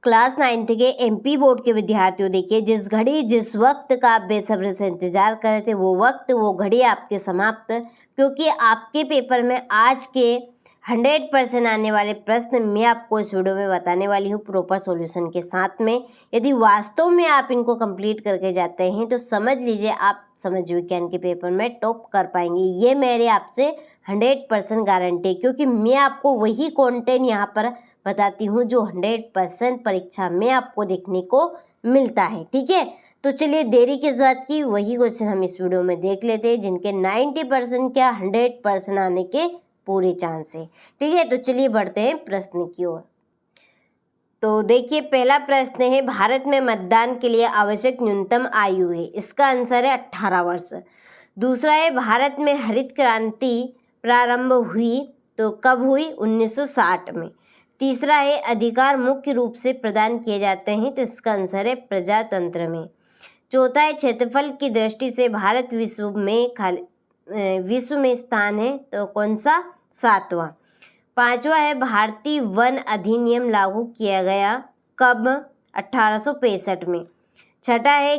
Class 9th के MP board के विद्यार्थियों, देखिए जिस घड़ी जिस वक्त का आप बेसब्री से इंतजार कर रहे थे वो वक्त वो घड़ी आपके समाप्त, क्योंकि आपके पेपर में आज के 100% आने वाले प्रश्न मैं आपको इस वीडियो में बताने वाली हूँ प्रॉपर सॉल्यूशन के साथ में। यदि वास्तव में आप इनको कंप्लीट करके जाते हैं तो समझ लीजिए आप समाज विज्ञान के पेपर में टॉप कर पाएंगे। ये मेरे आपसे 100% गारंटी, क्योंकि मैं आपको वही कंटेंट यहाँ पर बताती हूँ जो 100% परीक्षा में आपको देखने को मिलता है। ठीक है, तो चलिए देरी किस बात की, वही क्वेश्चन हम इस वीडियो में देख लेते हैं जिनके 90% क्या 100% आने के पूरे चांस है। ठीक है, तो चलिए बढ़ते हैं प्रश्न की ओर। तो देखिए पहला प्रश्न है, भारत में मतदान के लिए आवश्यक न्यूनतम आयु है, इसका आंसर है 18 वर्ष। दूसरा है, भारत में हरित क्रांति प्रारंभ हुई तो कब हुई, 1960 में। तीसरा है, अधिकार मुख्य रूप से प्रदान किए जाते हैं, तो इसका आंसर है प्रजातंत्र में। चौथा है, क्षेत्रफल की दृष्टि से भारत विश्व में स्थान है, तो कौन सा, 7वां। पांचवा है, भारतीय वन अधिनियम लागू किया गया कब, 1865 में। छठा है,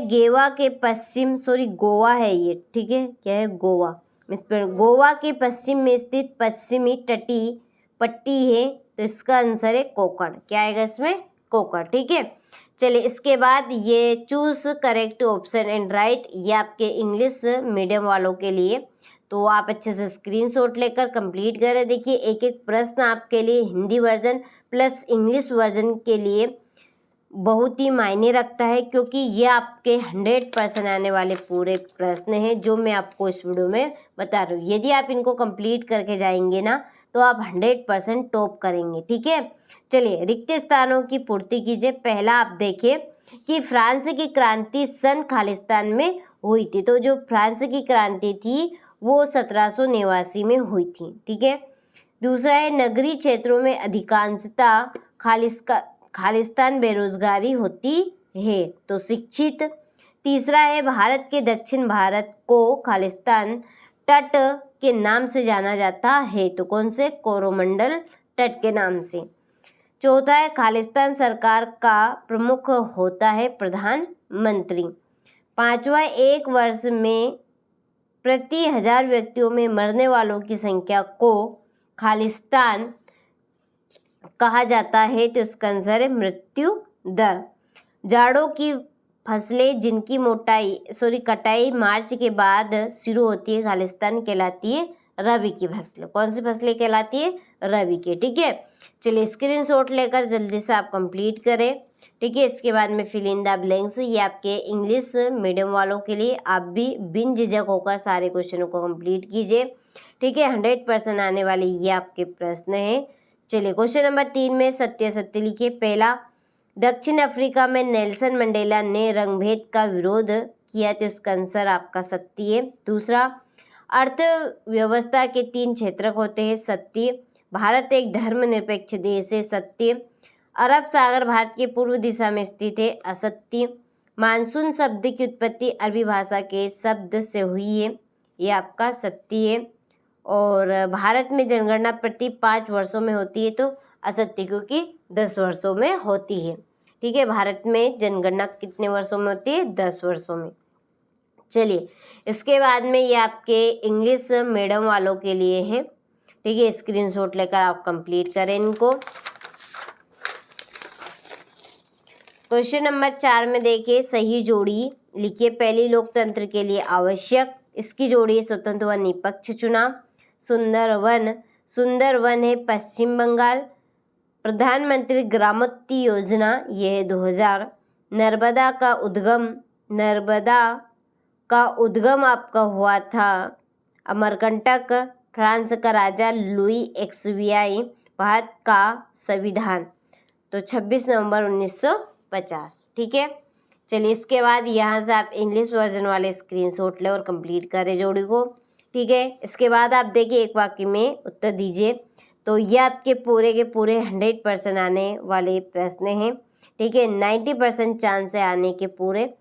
गोवा है ये, ठीक है, क्या है, गोवा के पश्चिम में स्थित पश्चिमी तटीय पट्टी है, तो इसका आंसर है कोकण। क्या आएगा इसमें, कोकण। ठीक है, चलिए इसके बाद ये choose correct option and right, ये आपके इंग्लिश मीडियम वालों के लिए, तो आप अच्छे से स्क्रीनशॉट लेकर कंप्लीट करें। देखिए एक एक प्रश्न आपके लिए Hindi version plus English version के लिए बहुत ही मायने रखता है, क्योंकि ये आपके 100% आने वाले पूरे प्रश्न हैं जो मैं आपको इस वीडियो में बता रही हूँ। यदि आप इनको कंप्लीट करके जाएंगे ना तो आप 100% टॉप करेंगे। ठीक है, चलिए रिक्त स्थानों की पूर्ति कीजिए। पहला आप देखिए कि फ्रांस की क्रांति सन खालिस्तान में हुई थी, तो जो फ्रांस की क्रांति थी वो 1789 में हुई थी। ठीक है, दूसरा है, नगरीय क्षेत्रों में अधिकांशतः खालिस्तान बेरोजगारी होती है, तो शिक्षित। तीसरा है, भारत के दक्षिण भारत को खालिस्तान तट के नाम से जाना जाता है, तो कौन से, कोरोमंडल तट के नाम से। चौथा है, खालिस्तान सरकार का प्रमुख होता है प्रधानमंत्री। पांचवा, एक वर्ष में प्रति 1000 व्यक्तियों में मरने वालों की संख्या को खालिस्तान कहा जाता है, तो इसका आंसर है मृत्यु दर। जाड़ों की फसलें जिनकी कटाई मार्च के बाद शुरू होती है, खालिस्तान कहलाती है रबी की फसलें। कौन सी फसलें कहलाती है, रबी के। ठीक है, चलिए स्क्रीनशॉट लेकर जल्दी से आप कंप्लीट करें। ठीक है, इसके बाद में फिल इन द ब्लैंक्स, ये आपके इंग्लिश मीडियम वालों के लिए, आप भी बिन झिझक होकर सारे क्वेश्चनों को कंप्लीट कीजिए। ठीक है, 100% आने वाले ये आपके प्रश्न हैं। चलिए क्वेश्चन नंबर 3 में सत्य असत्य लिखिए। पहला, दक्षिण अफ्रीका में नेल्सन मंडेला ने रंगभेद का विरोध किया, तो इसका आंसर आपका सत्य है। दूसरा, अर्थव्यवस्था के 3 क्षेत्रक होते हैं, सत्य। भारत एक धर्मनिरपेक्ष देश है, सत्य। अरब सागर भारत के पूर्व दिशा में स्थित है, असत्य। मानसून शब्द की उत्पत्ति अरबी भाषा के शब्द से हुई है, ये आपका सत्य है। और भारत में जनगणना प्रति 5 वर्षों में होती है, तो असत्य, क्योंकि 10 वर्षों में होती है। ठीक है, भारत में जनगणना कितने वर्षों में होती है, 10 वर्षों में। चलिए इसके बाद में ये आपके इंग्लिश मीडियम वालों के लिए है। ठीक है, स्क्रीनशॉट लेकर आप कंप्लीट करें इनको। क्वेश्चन नंबर 4 में देखिए, सही जोड़ी लिखिए। पहली, लोकतंत्र के लिए आवश्यक, इसकी जोड़ी है स्वतंत्र व निष्पक्ष चुनाव। सुंदर वन है पश्चिम बंगाल। प्रधानमंत्री ग्रामोन्नति योजना, यह है 2000। नर्मदा का उद्गम आपका हुआ था अमरकंटक। फ्रांस का राजा लुई XVII। भारत का संविधान, तो 26 नवंबर 1950। ठीक है, चलिए इसके बाद यहाँ से आप इंग्लिश वर्जन वाले स्क्रीनशॉट लें और कंप्लीट करें जोड़ी को। ठीक है, इसके बाद आप देखिए एक वाक्य में उत्तर दीजिए। तो ये आपके पूरे के पूरे 100% आने वाले प्रश्न हैं। ठीक है, 90% चांस है आने के पूरे।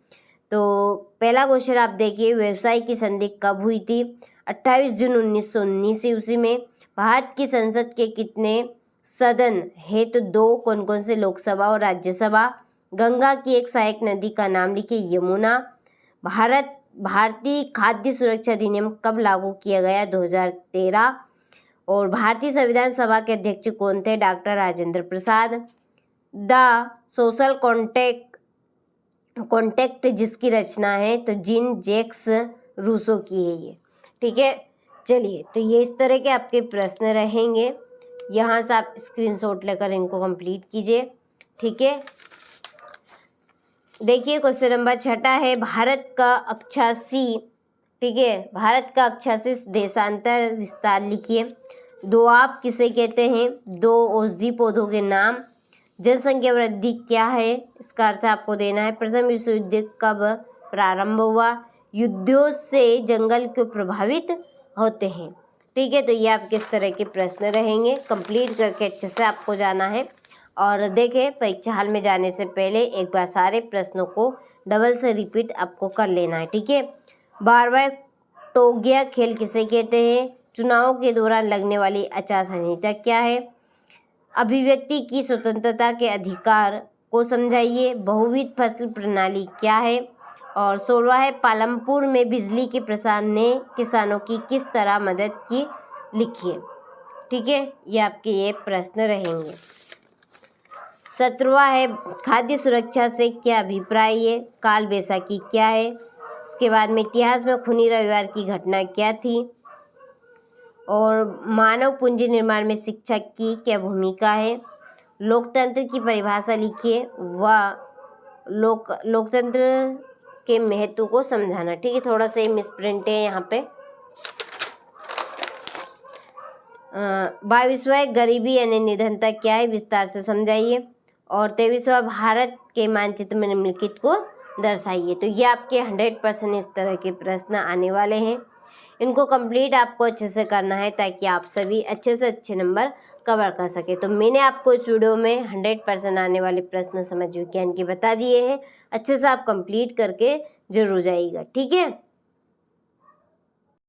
तो पहला क्वेश्चन आप देखिए, व्यवसाय की संधि कब हुई थी, 28 जून 1919 ईस्वी में। भारत की संसद के कितने सदन है तो 2, कौन कौन से लोकसभा और राज्यसभा। गंगा की एक सहायक नदी का नाम लिखिए, यमुना। भारतीय खाद्य सुरक्षा अधिनियम कब लागू किया गया, 2013। और भारतीय संविधान सभा के अध्यक्ष कौन थे, doctor Rajendra Prasad. The social contract जिसकी रचना है तो जीन जैक्स रूसो की है ये, ठीक है। चलिए, तो ये इस तरह के आपके प्रश्न रहेंगे, यहाँ से आप स्क्रीनशॉट लेकर इनको कंप्लीट कीजिए, ठीक है। देखिए क्वेश्चन नंबर 6 है, भारत का 88, ठीक है, भारत का 88 देशांतर विस्तार लिखिए। दोआब किसे कहते हैं, 2 औषधि पौधों के नाम। जनसंख्या वृद्धि क्या है, इसका अर्थ आपको देना है। प्रथम विश्व युद्ध कब प्रारंभ हुआ, युद्धों से जंगल क्यों प्रभावित होते हैं, ठीक है। तो ये आपके इस तरह के प्रश्न रहेंगे, कंप्लीट करके अच्छे से आपको जाना है। और देखें, परीक्षा हॉल में जाने से पहले एक बार सारे प्रश्नों को डबल से रिपीट आपको कर लेना है, ठीक है। 12वां टोग्या खेल किसे कहते हैं, चुनाव के दौरान लगने वाली आचार संहिता क्या है, अभिव्यक्ति की स्वतंत्रता के अधिकार को समझाइए, बहुविध फसल प्रणाली क्या है। और 16वां है, पालमपुर में बिजली के प्रसार ने किसानों की किस तरह मदद की, लिखिए, ठीक है। ये आपके ये प्रश्न रहेंगे। 17वां है, खाद्य सुरक्षा से क्या अभिप्राय है, काल बैसाखी क्या है। इसके बाद में इतिहास में खूनी रविवार की घटना क्या थी, और मानव पूंजी निर्माण में शिक्षा की क्या भूमिका है। लोकतंत्र की परिभाषा लिखिए, व लोकतंत्र के महत्व को समझाना, ठीक है। थोड़ा सा मिसप्रिंट है यहाँ पे। 22वां गरीबी यानी निधनता क्या है, विस्तार से समझाइए। और 23वां भारत के मानचित्र में निम्नलिखित को दर्शाइए। तो ये आपके 100% इस तरह के प्रश्न आने वाले हैं, इनको कंप्लीट आपको अच्छे से करना है ताकि आप सभी अच्छे से अच्छे नंबर कवर कर सके। तो मैंने आपको इस वीडियो में 100% आने वाले प्रश्न समझ विज्ञान के बता दिए हैं, अच्छे से आप कंप्लीट करके जरूर जाइएगा, ठीक है।